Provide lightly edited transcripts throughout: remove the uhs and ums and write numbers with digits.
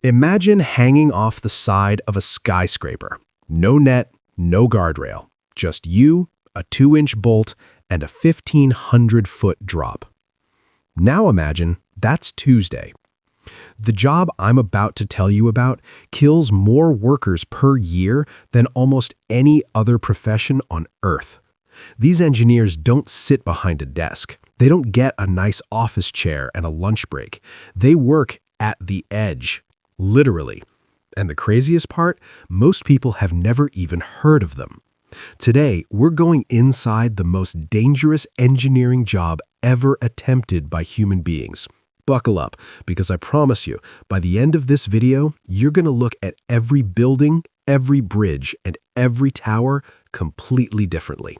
Imagine hanging off the side of a skyscraper. No net, no guardrail. Just you, a 2-inch bolt, and a 1,500-foot drop. Now imagine that's Tuesday. The job I'm about to tell you about kills more workers per year than almost any other profession on Earth. These engineers don't sit behind a desk. They don't get a nice office chair and a lunch break. They work at the edge, literally. And the craziest part, most people have never even heard of them. Today, we're going inside the most dangerous engineering job ever attempted by human beings. Buckle up, because I promise you, by the end of this video, you're going to look at every building, every bridge, and every tower completely differently.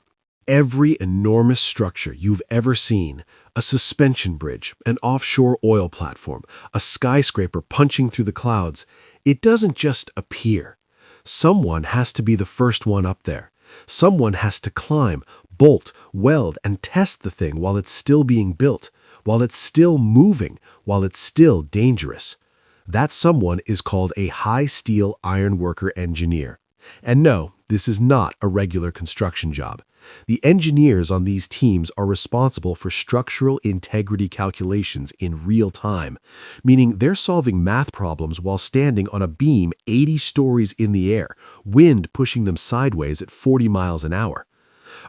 Every enormous structure you've ever seen, a suspension bridge, an offshore oil platform, a skyscraper punching through the clouds, it doesn't just appear. Someone has to be the first one up there. Someone has to climb, bolt, weld, and test the thing while it's still being built, while it's still moving, while it's still dangerous. That someone is called a high-steel ironworker engineer. And no, this is not a regular construction job. The engineers on these teams are responsible for structural integrity calculations in real time, meaning they're solving math problems while standing on a beam 80 stories in the air, wind pushing them sideways at 40 miles an hour.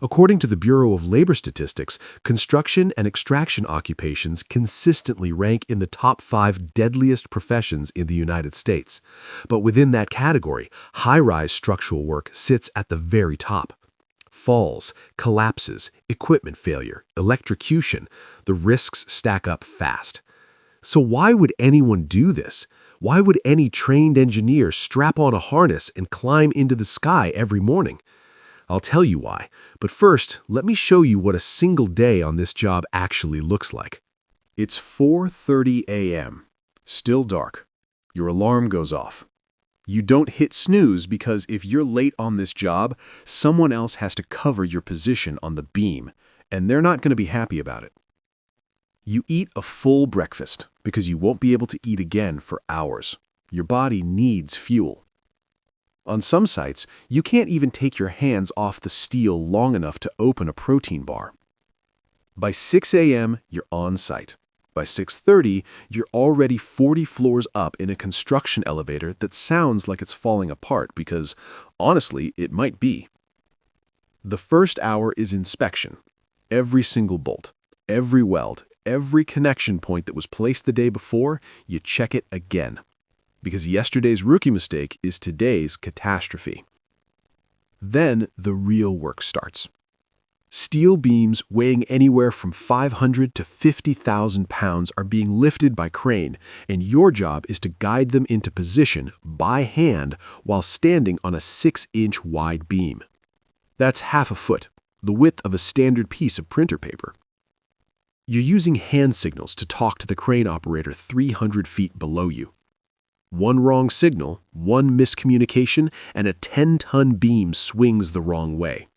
According to the Bureau of Labor Statistics, construction and extraction occupations consistently rank in the top 5 deadliest professions in the United States. But within that category, high-rise structural work sits at the very top. Falls, collapses, equipment failure, electrocution, the risks stack up fast. So why would anyone do this? Why would any trained engineer strap on a harness and climb into the sky every morning? I'll tell you why, but first, let me show you what a single day on this job actually looks like. It's 4:30 a.m. Still dark. Your alarm goes off. You don't hit snooze because if you're late on this job, someone else has to cover your position on the beam, and they're not going to be happy about it. You eat a full breakfast because you won't be able to eat again for hours. Your body needs fuel. On some sites, you can't even take your hands off the steel long enough to open a protein bar. By 6 a.m., you're on site. By 6:30, you're already 40 floors up in a construction elevator that sounds like it's falling apart because, honestly, it might be. The first hour is inspection. Every single bolt, every weld, every connection point that was placed the day before, you check it again. Because yesterday's rookie mistake is today's catastrophe. Then the real work starts. Steel beams weighing anywhere from 500 to 50,000 pounds are being lifted by crane, and your job is to guide them into position by hand while standing on a 6-inch wide beam. That's half a foot, the width of a standard piece of printer paper. You're using hand signals to talk to the crane operator 300 feet below you. One wrong signal, one miscommunication, and a 10-ton beam swings the wrong way.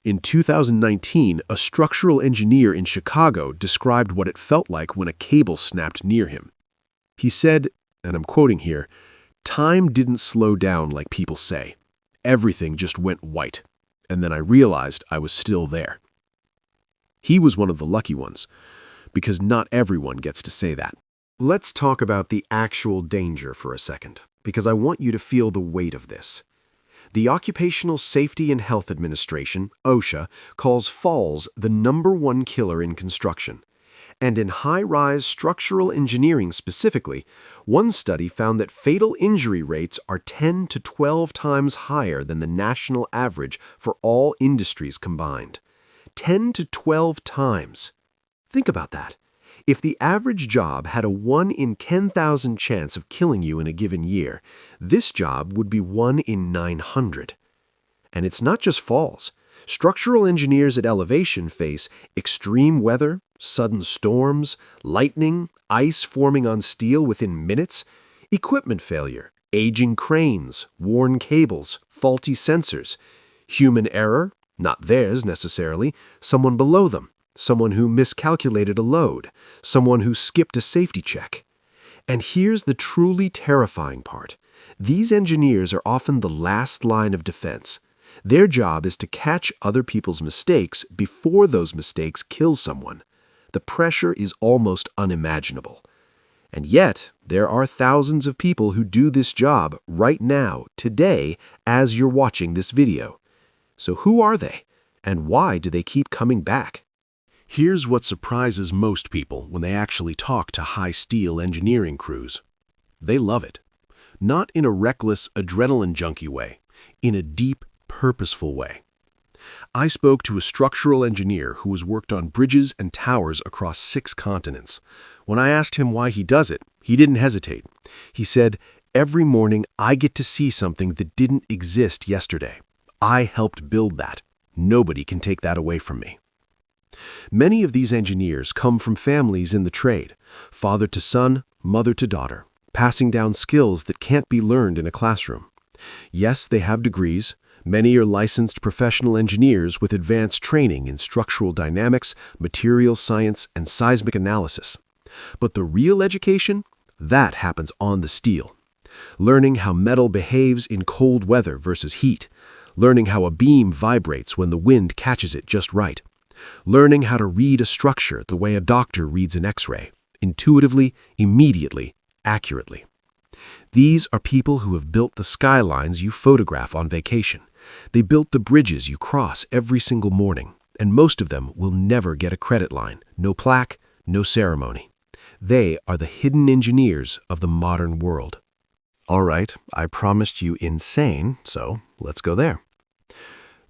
In 2019, a structural engineer in Chicago described what it felt like when a cable snapped near him. He said, and I'm quoting here, "Time didn't slow down like people say. Everything just went white, and then I realized I was still there." He was one of the lucky ones, because not everyone gets to say that. Let's talk about the actual danger for a second, because I want you to feel the weight of this. The Occupational Safety and Health Administration, OSHA, calls falls the #1 killer in construction. And in high-rise structural engineering specifically, one study found that fatal injury rates are 10 to 12 times higher than the national average for all industries combined. 10 to 12 times. Think about that. If the average job had a 1 in 10,000 chance of killing you in a given year, this job would be 1 in 900. And it's not just falls. Structural engineers at elevation face extreme weather, sudden storms, lightning, ice forming on steel within minutes, equipment failure, aging cranes, worn cables, faulty sensors, human error, not theirs necessarily, someone below them. Someone who miscalculated a load, someone who skipped a safety check. And here's the truly terrifying part. These engineers are often the last line of defense. Their job is to catch other people's mistakes before those mistakes kill someone. The pressure is almost unimaginable. And yet, there are thousands of people who do this job right now, today, as you're watching this video. So who are they? And why do they keep coming back? Here's what surprises most people when they actually talk to high-steel engineering crews. They love it. Not in a reckless, adrenaline junkie way, in a deep, purposeful way. I spoke to a structural engineer who has worked on bridges and towers across 6 continents. When I asked him why he does it, he didn't hesitate. He said, "Every morning I get to see something that didn't exist yesterday. I helped build that. Nobody can take that away from me." Many of these engineers come from families in the trade, father to son, mother to daughter, passing down skills that can't be learned in a classroom. Yes, they have degrees. Many are licensed professional engineers with advanced training in structural dynamics, material science, and seismic analysis. But the real education, that happens on the steel. Learning how metal behaves in cold weather versus heat. Learning how a beam vibrates when the wind catches it just right. Learning how to read a structure the way a doctor reads an X-ray, intuitively, immediately, accurately. These are people who have built the skylines you photograph on vacation. They built the bridges you cross every single morning, and most of them will never get a credit line, no plaque, no ceremony. They are the hidden engineers of the modern world. All right, I promised you insane, so let's go there.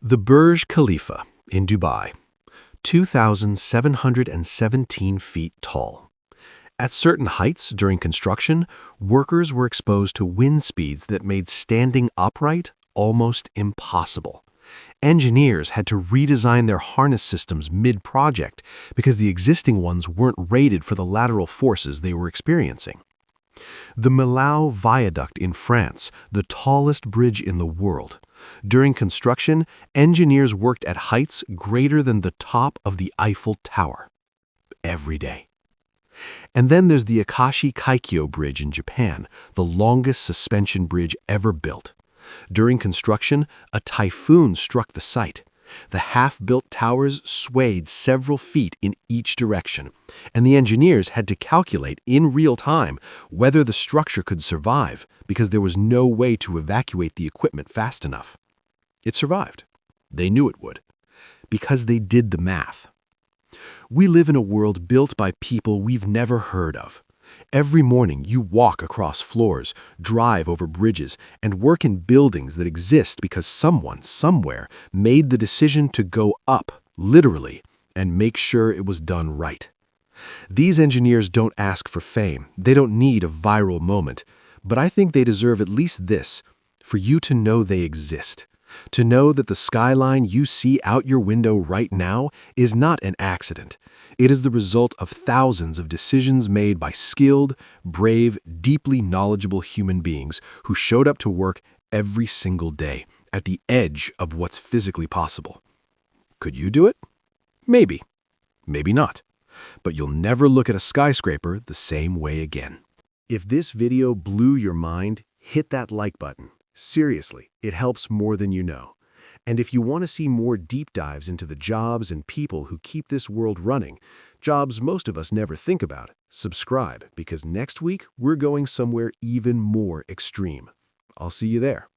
The Burj Khalifa in Dubai, 2,717 feet tall. At certain heights during construction, workers were exposed to wind speeds that made standing upright almost impossible. Engineers had to redesign their harness systems mid-project because the existing ones weren't rated for the lateral forces they were experiencing. The Millau Viaduct in France, the tallest bridge in the world. During construction, engineers worked at heights greater than the top of the Eiffel Tower. Every day. And then there's the Akashi Kaikyo Bridge in Japan, the longest suspension bridge ever built. During construction, a typhoon struck the site. The half-built towers swayed several feet in each direction, and the engineers had to calculate in real time whether the structure could survive because there was no way to evacuate the equipment fast enough. It survived. They knew it would, because they did the math. We live in a world built by people we've never heard of. Every morning you walk across floors, drive over bridges, and work in buildings that exist because someone, somewhere, made the decision to go up, literally, and make sure it was done right. These engineers don't ask for fame. They don't need a viral moment. But I think they deserve at least this, for you to know they exist. To know that the skyline you see out your window right now is not an accident. It is the result of thousands of decisions made by skilled, brave, deeply knowledgeable human beings who showed up to work every single day at the edge of what's physically possible. Could you do it? Maybe. Maybe not. But you'll never look at a skyscraper the same way again. If this video blew your mind, hit that like button. Seriously, it helps more than you know. And if you want to see more deep dives into the jobs and people who keep this world running, jobs most of us never think about, subscribe, because next week we're going somewhere even more extreme. I'll see you there.